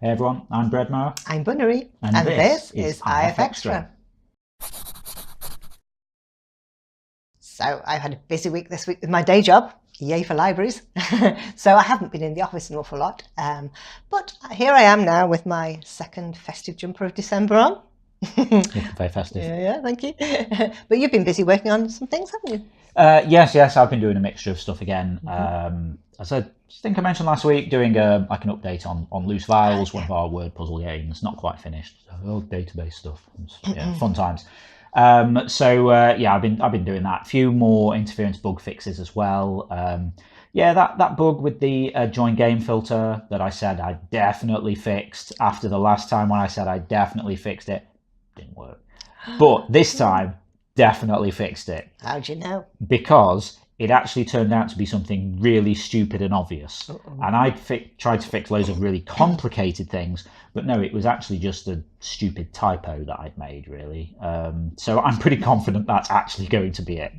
Hey everyone, I'm Breadmower. I'm Bunnery, and this is IFXtra. So I've had a busy week this week with my day job, yay for libraries. So I haven't been in the office an awful lot, but here I am now with my second festive jumper of December on. Looking very festive. Yeah, thank you. But you've been busy working on some things, haven't you? Yes, I've been doing a mixture of stuff again. As I think I mentioned last week, doing like an update on Loose Vials, one of our word puzzle games. Not quite finished. So, database stuff. Yeah, fun times. I've been doing that. A few more interference bug fixes as well. That bug with the join game filter that I said I definitely fixed after the last time when I said I definitely fixed it, didn't work. But this time, definitely fixed it. How'd you know? Because it actually turned out to be something really stupid and obvious. And I tried to fix loads of really complicated things, but no, it was actually just a stupid typo that I'd made, really. So I'm pretty confident that's actually going to be it.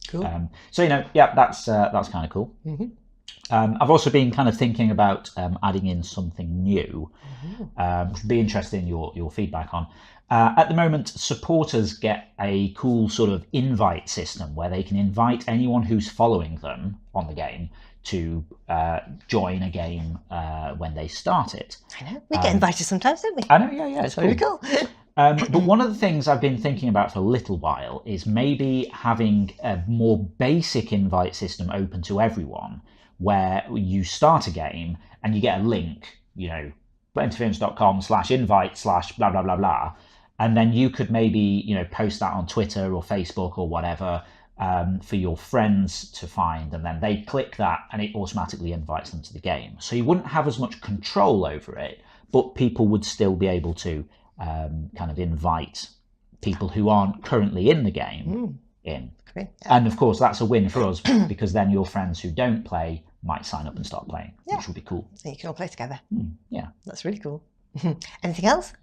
Cool. That's kind of cool. I've also been kind of thinking about adding in something new, which would be interested in your feedback on. At the moment, supporters get a cool sort of invite system where they can invite anyone who's following them on the game to join a game when they start it. I know. We get invited sometimes, don't we? I know, yeah. It's very cool. But one of the things I've been thinking about for a little while is maybe having a more basic invite system open to everyone, where you start a game and you get a link, playinterference.com/invite/blah, blah, blah, blah. And then you could maybe, post that on Twitter or Facebook or whatever for your friends to find. And then they click that and it automatically invites them to the game. So you wouldn't have as much control over it, but people would still be able to kind of invite people who aren't currently in the game in. Great. And of course, that's a win for us because then your friends who don't play might sign up and start playing, which would be cool. So you can all play together. Yeah. That's really cool. Anything else?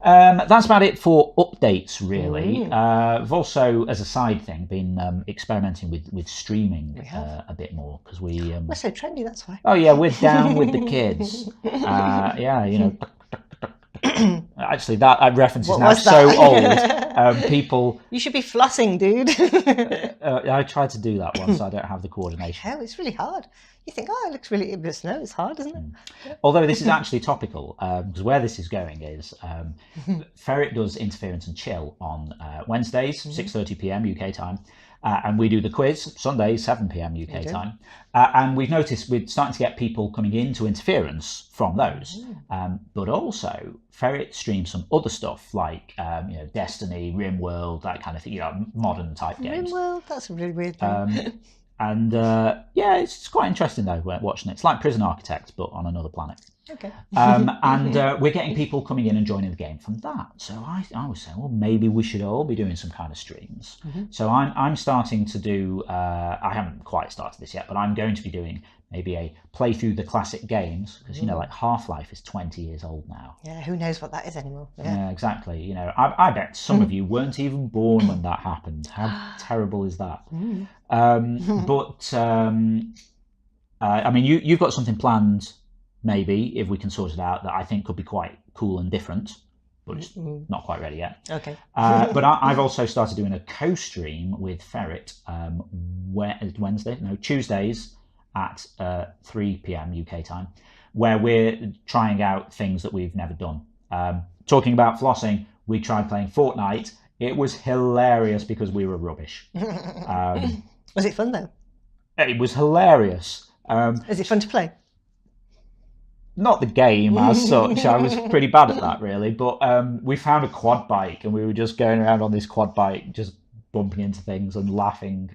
That's about it for updates, really. I've also, as a side thing, been experimenting with streaming a bit more because we're so trendy, that's why. Oh yeah, we're down with the kids. Actually, that reference is now so old. People. You should be flossing, dude. I tried to do that once. I don't have the coordination. Oh, it's really hard. You think, it looks really, but no, it's hard, isn't it? Although this is actually topical, because where this is going is Ferret does Interference and Chill on Wednesdays, 6:30 p.m. UK time, and we do the quiz Sundays, 7 p.m. UK time. And we've noticed we're starting to get people coming into Interference from those, but also Ferret streams some other stuff like Destiny, RimWorld, that kind of thing, modern type games. RimWorld, that's a really weird thing. And it's quite interesting though watching it. It's like Prison Architect, but on another planet. Okay. And we're getting people coming in and joining the game from that. So I was saying, well, maybe we should all be doing some kind of streams. So I'm starting to do. I haven't quite started this yet, but I'm going to be doing maybe a play through the classic games because like Half-Life is 20 years old now. Yeah, who knows what that is anymore? Yeah, exactly. I bet some of you weren't even born when that happened. How terrible is that? You've got something planned, maybe if we can sort it out, that I think could be quite cool and different, but it's not quite ready yet. Okay. But I've also started doing a co-stream with Ferret Tuesdays at 3 p.m. UK time, where we're trying out things that we've never done. Talking about flossing, we tried playing Fortnite. It was hilarious because we were rubbish. Was it fun though? It was hilarious. Is it fun to play? Not the game as such. I was pretty bad at that, really. But we found a quad bike and we were just going around on this quad bike, just bumping into things and laughing.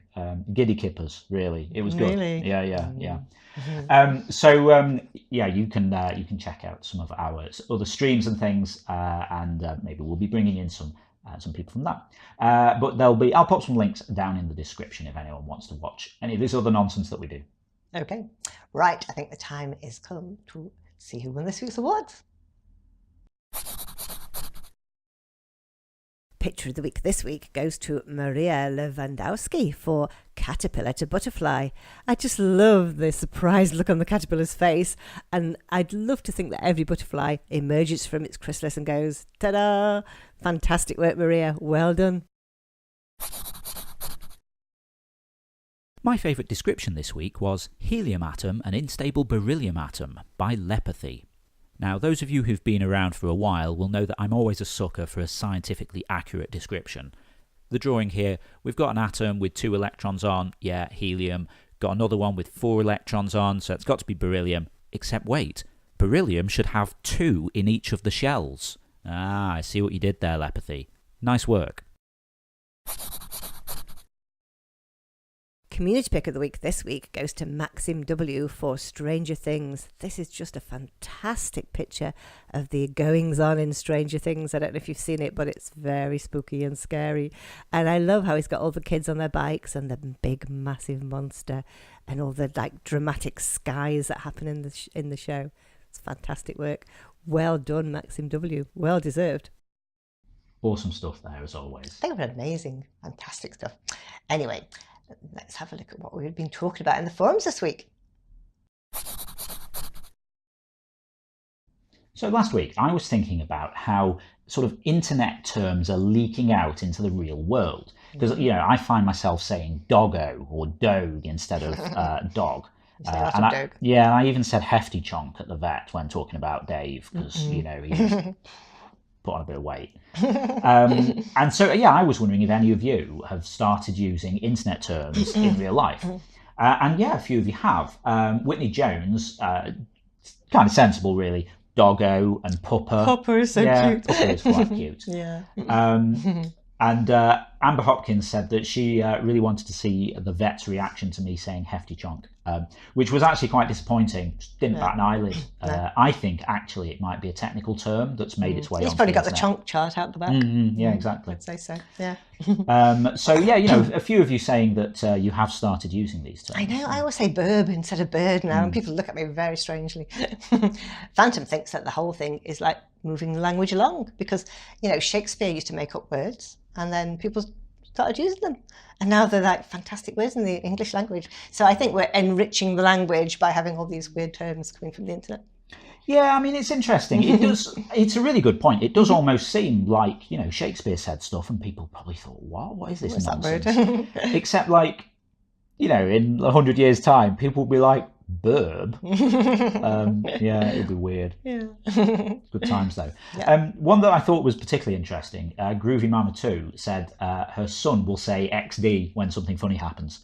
Giddy kippers, really. It was good. Really? Yeah. You can check out some of our other streams and things, and maybe we'll be bringing in some people from that. But I'll pop some links down in the description if anyone wants to watch any of this other nonsense that we do. Okay. Right. I think the time is come to see who won this week's awards. Picture of the week this week goes to Maria Lewandowski for Caterpillar to Butterfly. I just love the surprised look on the caterpillar's face, and I'd love to think that every butterfly emerges from its chrysalis and goes, ta-da! Fantastic work, Maria. Well done. My favourite description this week was Helium Atom and Unstable Beryllium Atom by Lepathy. Now, those of you who've been around for a while will know that I'm always a sucker for a scientifically accurate description. The drawing here, we've got an atom with 2 electrons on, yeah, helium. Got another one with 4 electrons on, so it's got to be beryllium. Except wait, beryllium should have 2 in each of the shells. Ah, I see what you did there, Lepathy. Nice work. Community pick of the week this week goes to Maxim W for Stranger Things. This is just a fantastic picture of the goings-on in Stranger Things. I don't know if you've seen it, but it's very spooky and scary. And I love how he's got all the kids on their bikes and the big, massive monster and all the dramatic skies that happen in the show. It's fantastic work. Well done, Maxim W. Well deserved. Awesome stuff there, as always. They were amazing. Fantastic stuff. Anyway, let's have a look at what we've been talking about in the forums this week. So last week I was thinking about how sort of internet terms are leaking out into the real world. Because, I find myself saying doggo or dog instead of dog. And I even said hefty chonk at the vet when talking about Dave, because, he was put on a bit of weight. And so, I was wondering if any of you have started using internet terms in real life. And a few of you have. Whitney Jones, kind of sensible, really. Doggo and pupper. Pupper is so cute. Pupper is quite cute. And Amber Hopkins said that she really wanted to see the vet's reaction to me saying hefty chonk, which was actually quite disappointing. Just didn't bat an eyelid. No. I think actually it might be a technical term that's made its way on. He's probably got the chonk chart out the back. Yeah, exactly. I'd say so, yeah. A few of you saying that you have started using these terms. I know, I always say burb instead of bird now, and people look at me very strangely. Phantom thinks that the whole thing is like moving the language along, because, Shakespeare used to make up words, and then people started using them. And now they're like fantastic words in the English language. So I think we're enriching the language by having all these weird terms coming from the internet. Yeah, I mean, it's interesting. It's a really good point. It does almost seem like, Shakespeare said stuff and people probably thought, what is this nonsense? That word? Except in 100 years' time, people will be like, burb. It'd be weird. Yeah. Good times though. Yeah. One that I thought was particularly interesting, Groovy Mama 2 said her son will say XD when something funny happens.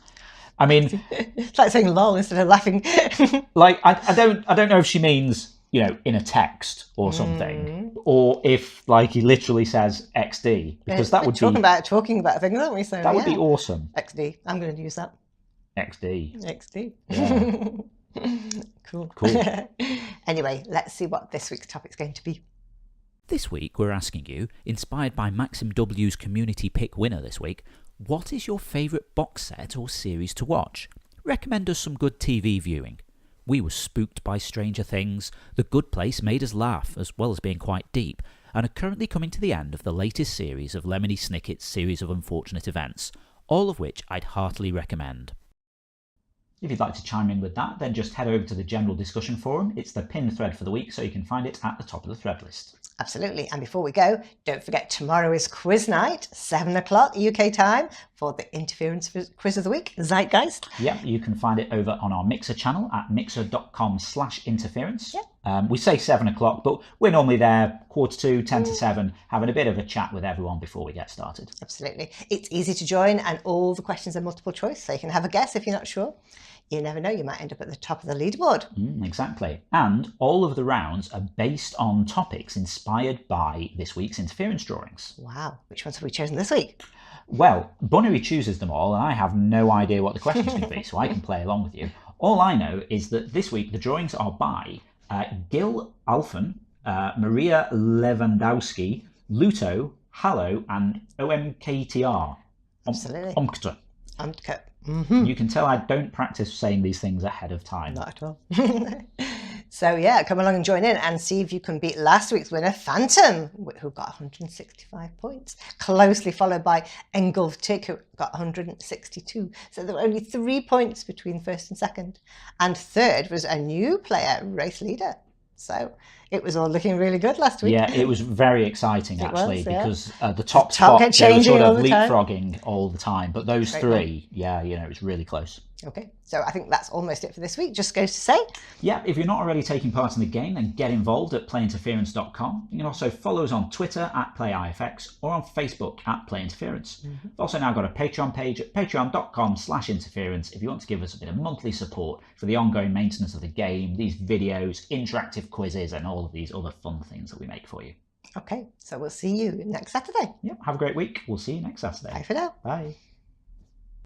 I mean, it's like saying lol instead of laughing. I don't know if she means, in a text or something, or if he literally says XD, because that would be talking about things, aren't we? So that would be awesome. XD. I'm going to use that. XD. Yeah. Cool. Anyway, let's see what this week's topic's going to be. This week we're asking you, inspired by Maxim W's community pick winner this week, what is your favourite box set or series to watch? Recommend us some good TV viewing. We were spooked by Stranger Things, The Good Place made us laugh as well as being quite deep, and are currently coming to the end of the latest series of Lemony Snicket's series of unfortunate events, all of which I'd heartily recommend. If you'd like to chime in with that, then just head over to the general discussion forum. It's the pinned thread for the week, so you can find it at the top of the thread list. Absolutely. And before we go, don't forget tomorrow is quiz night, 7 o'clock UK time, for the interference quiz of the week, Zeitgeist. Yeah, you can find it over on our Mixer channel at mixer.com/interference. Yeah. We say 7 o'clock, but we're normally there 2:45, 10 to 7, having a bit of a chat with everyone before we get started. Absolutely. It's easy to join, and all the questions are multiple choice, so you can have a guess if you're not sure. You never know, you might end up at the top of the leaderboard. Exactly. And all of the rounds are based on topics inspired by this week's interference drawings. Wow. Which ones have we chosen this week? Well, Bunnery chooses them all, and I have no idea what the question's going to be, so I can play along with you. All I know is that this week the drawings are by Gil Alphen, Maria Lewandowski, Luto, Hallo, and OMKTR. Absolutely. Omkta. Omkta. You can tell I don't practice saying these things ahead of time. Not at all. So yeah, come along and join in and see if you can beat last week's winner, Phantom, who got 165 points, closely followed by Engulf Tick, who got 162. So there were only 3 points between first and second. And third was a new player, Race Leader. So it was all looking really good last week. Yeah, it was very exciting actually, because the top spot, kept they were changing sort all of the time. leapfrogging all the time. But those Great three, yeah, you know, it was really close. Okay, so I think that's almost it for this week. Just goes to say, yeah, if you're not already taking part in the game, then get involved at playinterference.com. You can also follow us on Twitter at PlayIFX or on Facebook at PlayInterference. We've also now got a Patreon page at patreon.com/interference if you want to give us a bit of monthly support for the ongoing maintenance of the game, these videos, interactive quizzes, and all of these other fun things that we make for you. Okay, so we'll see you next Saturday. Yeah, have a great week. We'll see you next Saturday. Bye for now. Bye.